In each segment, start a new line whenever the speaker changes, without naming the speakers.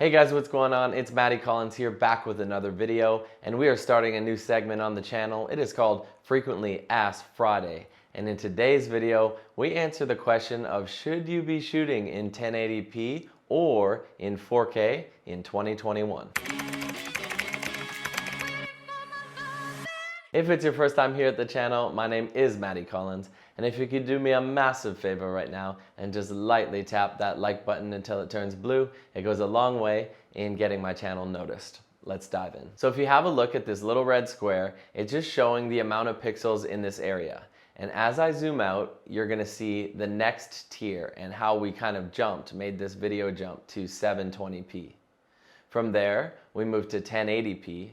Hey guys, what's going on? It's Matty Collins here, back with another video, and we are starting a new segment on the channel. It is called Frequently Asked Friday. And in today's video, we answer the question of should you be shooting in 1080p or in 4K in 2021? If it's your first time here at the channel, my name is Matty Collins, and if you could do me a massive favor right now and just lightly tap that like button until it turns blue, it goes a long way in getting my channel noticed. Let's dive in. So if you have a look at this little red square, it's just showing the amount of pixels in this area. And as I zoom out, you're gonna see the next tier and how we kind of made this video jump to 720p. From there, we moved to 1080p.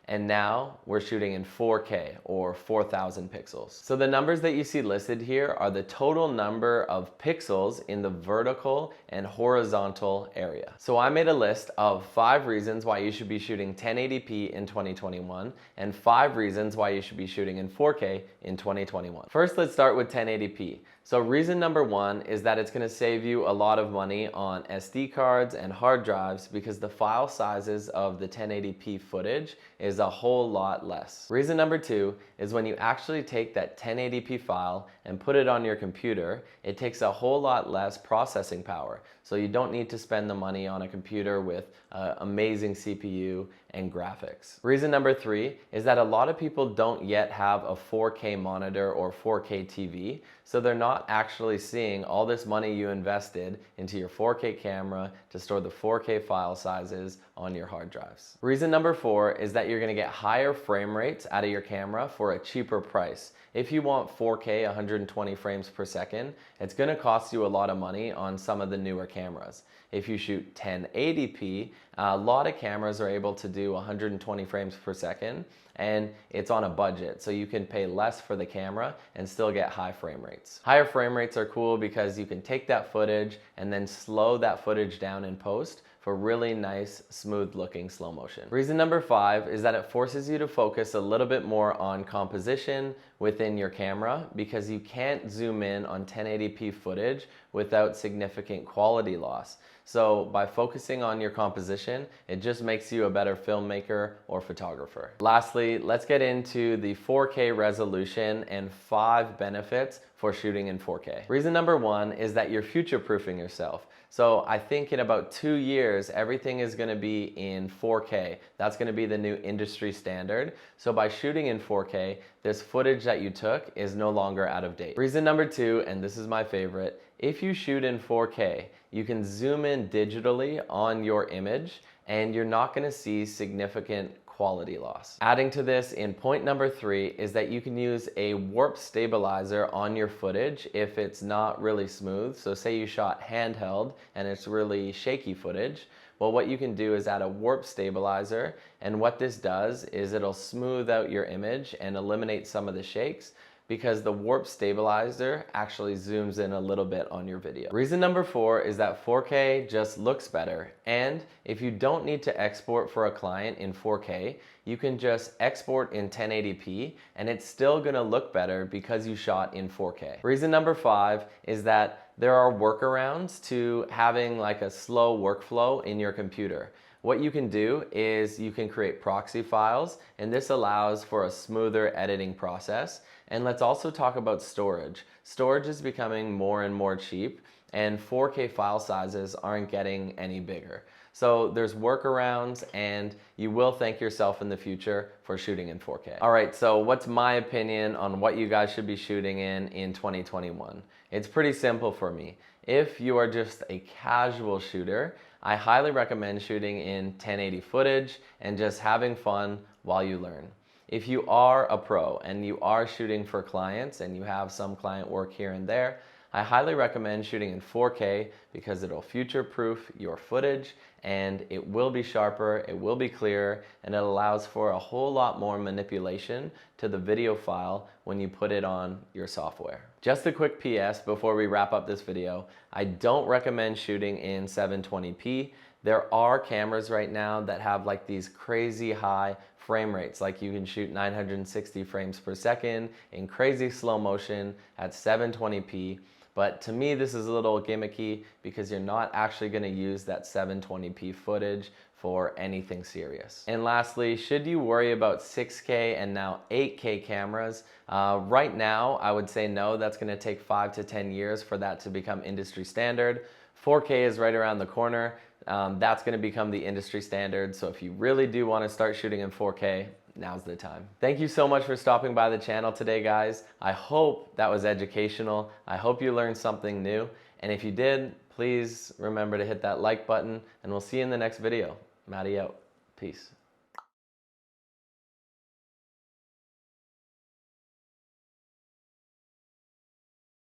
And now we're shooting in 4K or 4,000 pixels. So the numbers that you see listed here are the total number of pixels in the vertical and horizontal area. So I made a list of 5 reasons why you should be shooting 1080p in 2021 and 5 reasons why you should be shooting in 4K in 2021. First, let's start with 1080p. So reason number 1 is that it's going to save you a lot of money on SD cards and hard drives because the file sizes of the 1080p footage is a whole lot less. Reason number 2 is when you actually take that 1080p file and put it on your computer, it takes a whole lot less processing power. So you don't need to spend the money on a computer with amazing CPU and graphics. Reason number 3 is that a lot of people don't yet have a 4K monitor or 4K TV, so they're not actually seeing all this money you invested into your 4K camera to store the 4K file sizes on your hard drives. Reason number 4 is that you're going to get higher frame rates out of your camera for a cheaper price. If you want 4K 120 frames per second, it's going to cost you a lot of money on some of the newer cameras. If you shoot 1080p, a lot of cameras are able to do 120 frames per second, and it's on a budget, so you can pay less for the camera and still get high frame rates. Higher frame rates are cool because you can take that footage and then slow that footage down in post for really nice, smooth looking slow motion. Reason number 5 is that it forces you to focus a little bit more on composition within your camera because you can't zoom in on 1080p footage without significant quality loss. So by focusing on your composition, it just makes you a better filmmaker or photographer. Lastly, let's get into the 4K resolution and 5 benefits for shooting in 4K. Reason number 1 is that you're future-proofing yourself. So I think in about 2 years, everything is gonna be in 4K. That's gonna be the new industry standard. So by shooting in 4K, this footage that you took is no longer out of date. Reason number 2, and this is my favorite, if you shoot in 4K, you can zoom in digitally on your image and you're not gonna see significant quality loss. Adding to this, in point number 3 is that you can use a warp stabilizer on your footage if it's not really smooth. So say you shot handheld and it's really shaky footage. Well, what you can do is add a warp stabilizer, and what this does is it'll smooth out your image and eliminate some of the shakes, because the warp stabilizer actually zooms in a little bit on your video. Reason number 4 is that 4K just looks better, and if you don't need to export for a client in 4K, you can just export in 1080p and it's still gonna look better because you shot in 4K. Reason number 5 is that there are workarounds to having like a slow workflow in your computer. What you can do is you can create proxy files, and this allows for a smoother editing process. And let's also talk about storage. Storage is becoming more and more cheap, and 4K file sizes aren't getting any bigger. So there's workarounds, and you will thank yourself in the future for shooting in 4K. All right, so what's my opinion on what you guys should be shooting in 2021? It's pretty simple for me. If you are just a casual shooter, I highly recommend shooting in 1080 footage and just having fun while you learn. If you are a pro and you are shooting for clients and you have some client work here and there, I highly recommend shooting in 4K because it'll future-proof your footage and it will be sharper, it will be clearer, and it allows for a whole lot more manipulation to the video file when you put it on your software. Just a quick PS before we wrap up this video, I don't recommend shooting in 720p. There are cameras right now that have like these crazy high frame rates, like you can shoot 960 frames per second in crazy slow motion at 720p. But to me, this is a little gimmicky because you're not actually going to use that 720p footage for anything serious. And lastly, should you worry about 6K and now 8K cameras? Right now, I would say no. That's going to take 5 to 10 years for that to become industry standard. 4K is right around the corner. That's going to become the industry standard. So if you really do want to start shooting in 4K, now's the time. Thank you so much for stopping by the channel today, guys. I hope that was educational. I hope you learned something new. And if you did, please remember to hit that like button, and we'll see you in the next video. Matty out. Peace.